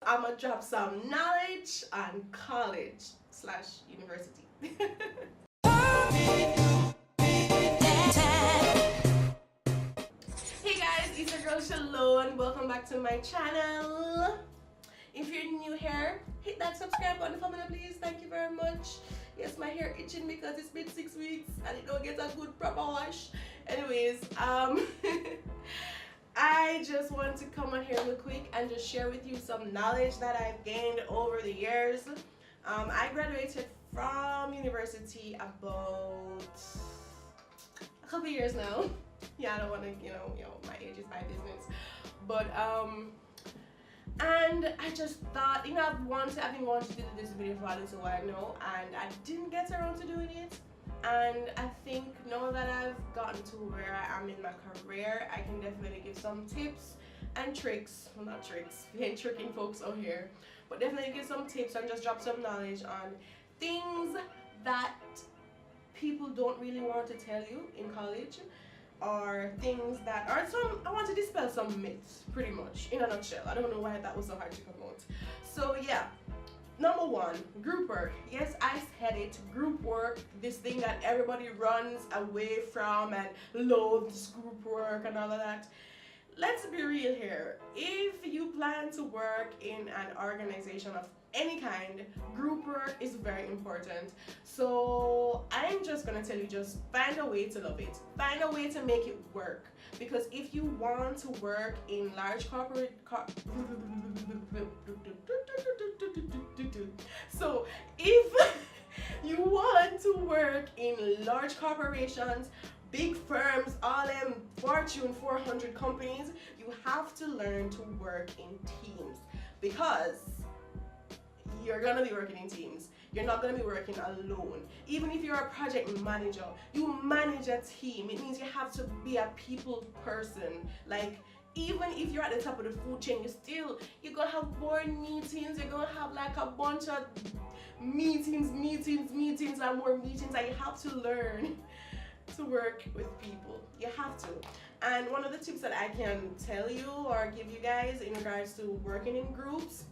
I'm gonna drop some knowledge on college slash university. Hey guys, it's your girl Shelone. Welcome back to my channel. If you're new here, hit that subscribe button for me, please. Thank you very much. Yes, my hair itching because it's been 6 weeks and it don't get a good proper wash. Anyways, I just want to come on here real quick and just share with you some knowledge that I've gained over the years. I graduated from university about a couple years now. Yeah, I don't want to, my age is my business. But and I just thought, I've been wanting to do this video for a little while now, and I didn't get around to doing it. And I think now that I've gotten to where I am in my career, I can definitely give some tips and tricks. Well, not tricks, we ain't tricking folks out here, but definitely give some tips and just drop some knowledge on things that people don't really want to tell you in college, or things that are I want to dispel some myths, pretty much, in a nutshell. I don't know why that was so hard to come out. So yeah, number one, group work. Yes, I said it, group work, this thing that everybody runs away from and loathes group work and all of that. Let's be real here. If you plan to work in an organization of any kind, group work is very important. So I'm just gonna tell you, just find a way to love it. Find a way to make it work. Because if you want to work in large so if you want to work in large corporations, big firms, all them Fortune 400 companies, you have to learn to work in teams, because you're gonna be working in teams. You're not gonna be working alone. Even if you're a project manager, you manage a team. It means you have to be a people person. Like, even if you're at the top of the food chain, you're gonna have board meetings. You're gonna have like a bunch of meetings and more meetings, and you have to learn to work with people. You have to. And one of the tips that I can tell you or give you guys in regards to working in groups,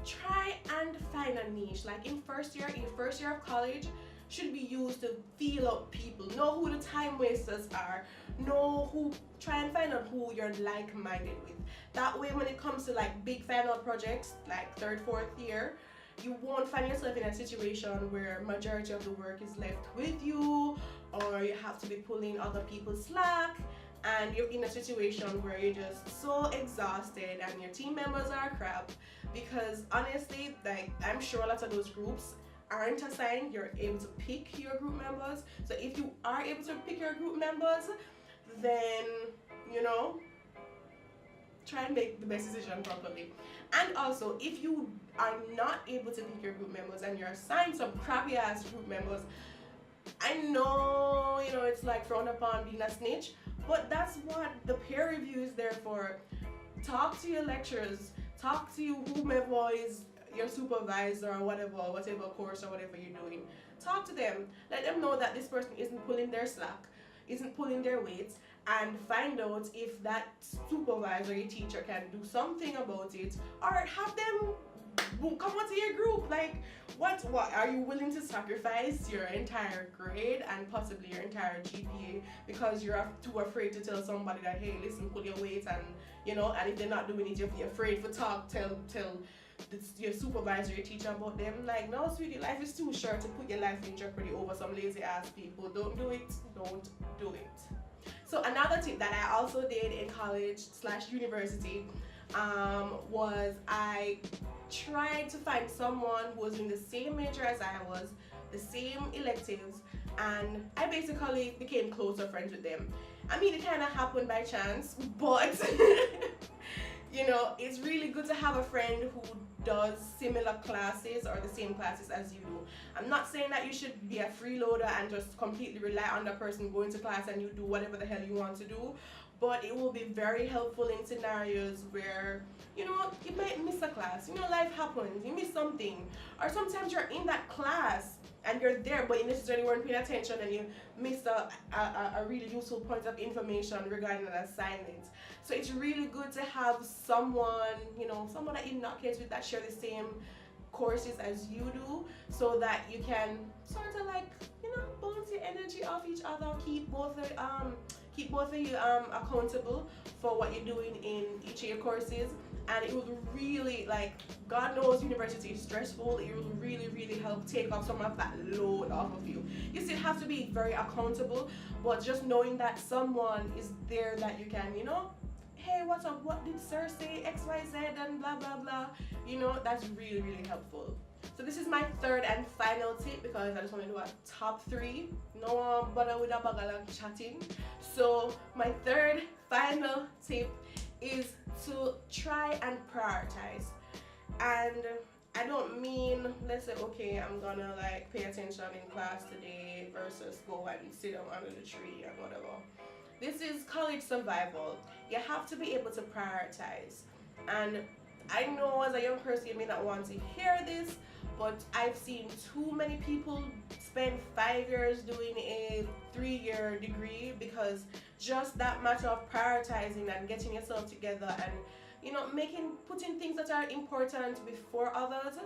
try and find a niche. Like in your first year of college should be used to feel out people, know who the time wasters are, try and find out who you're like-minded with. That way when it comes to like big final projects like 3rd, 4th year, you won't find yourself in a situation where majority of the work is left with you, or you have to be pulling other people's slack, and you're in a situation where you're just so exhausted and your team members are crap. Because honestly, like, I'm sure a lot of those groups aren't assigned. You're able to pick your group members. So if you are able to pick your group members, then try and make the best decision properly. And also, if you are not able to pick your group members and you're assigned some crappy ass group members, I know it's like frowned upon being a snitch, but that's what the peer review is there for. Talk to your lecturers, talk to whomever is your supervisor or whatever course or whatever you're doing. Talk to them, let them know that this person isn't pulling their slack, isn't pulling their weight, and find out if that supervisor, your teacher, can do something about it, or have them come onto your group. Like, what are you willing to sacrifice your entire grade and possibly your entire GPA because you're too afraid to tell somebody that, hey, listen, pull your weight, and and if they're not doing it, you're afraid to tell your supervisor, your teacher about them? Like, no, sweetie, life is too short to put your life in jeopardy over some lazy ass people. Don't do it. Don't do it. So another tip that I also did in college / university was I tried to find someone who was in the same major as I was, the same electives, and I basically became closer friends with them. I mean, it kind of happened by chance, but it's really good to have a friend who does similar classes or the same classes as you do. I'm not saying that you should be a freeloader and just completely rely on the person going to class and you do whatever the hell you want to do, but it will be very helpful in scenarios where you might miss a class. Life happens, you miss something, or sometimes you're in that class and you're there, but you necessarily weren't paying attention and you missed a really useful point of information regarding an assignment. So it's really good to have someone, you know, someone that you knock heads with that share the same courses as you do, so that you can sort of like, you know, bounce your energy off each other, keep both of you accountable for what you're doing in each of your courses. And it will really, like, God knows university is stressful, it will really help take off some of that load off of you. You still have to be very accountable, but just knowing that someone is there that you can, you know, hey, what's up, what did sir say, XYZ and blah blah blah, you know, that's really helpful. So this is my third and final tip, because I just want to do a top 3, no bother with a bagel chatting. So my third final tip is to try and prioritize. And I don't mean, let's say, okay, I'm gonna like pay attention in class today versus go and sit down under the tree and whatever. This is college survival. You have to be able to prioritize. And I know as a young person you may not want to hear this, but I've seen too many people spend 5 years doing a 3-year degree because just that matter of prioritizing and getting yourself together and, you know, putting things that are important before others,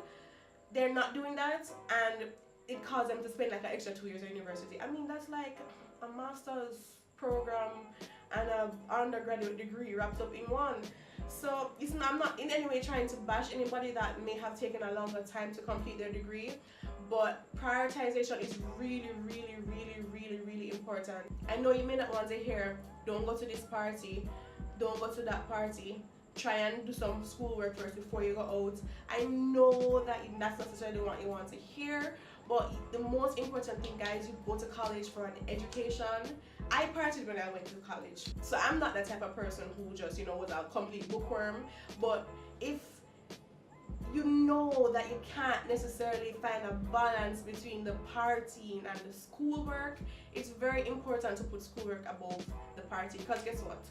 they're not doing that, and it caused them to spend like an extra 2 years at university. I mean, that's like a master's program and an undergraduate degree wrapped up in one. So I'm not in any way trying to bash anybody that may have taken a longer time to complete their degree, but prioritization is really important. I know you may not want to hear, don't go to this party, don't go to that party, try and do some schoolwork first before you go out. I know that that's not necessarily what you want to hear, but the most important thing, guys, you go to college for an education. I partied when I went to college, so I'm not that type of person who just, you know, was a complete bookworm. But if you know that you can't necessarily find a balance between the partying and the schoolwork, it's very important to put schoolwork above the party, because guess what?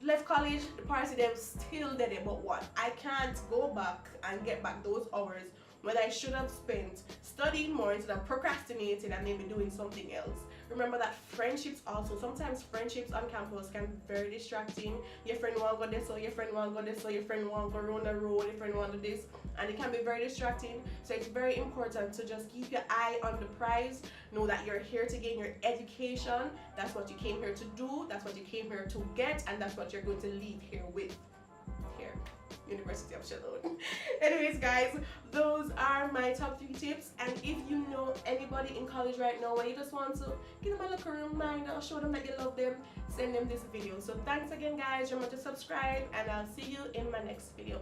Left college, the party them still did it, but what? I can't go back and get back those hours when I should have spent studying more instead of procrastinating and maybe doing something else. Remember that friendships also, sometimes friendships on campus can be very distracting. Your friend want to go this, or your friend want to go this, or your friend want to go around the road, your friend want to do this, and it can be very distracting. So it's very important to just keep your eye on the prize. Know that you're here to gain your education. That's what you came here to do, that's what you came here to get, and that's what you're going to leave here with. Here, University of Shelone. Anyways, guys, those are my top 3 tips. And if you know anybody in college right now and you just want to give them a little reminder, show them that you love them, send them this video. So thanks again, guys. Remember to subscribe, and I'll see you in my next video.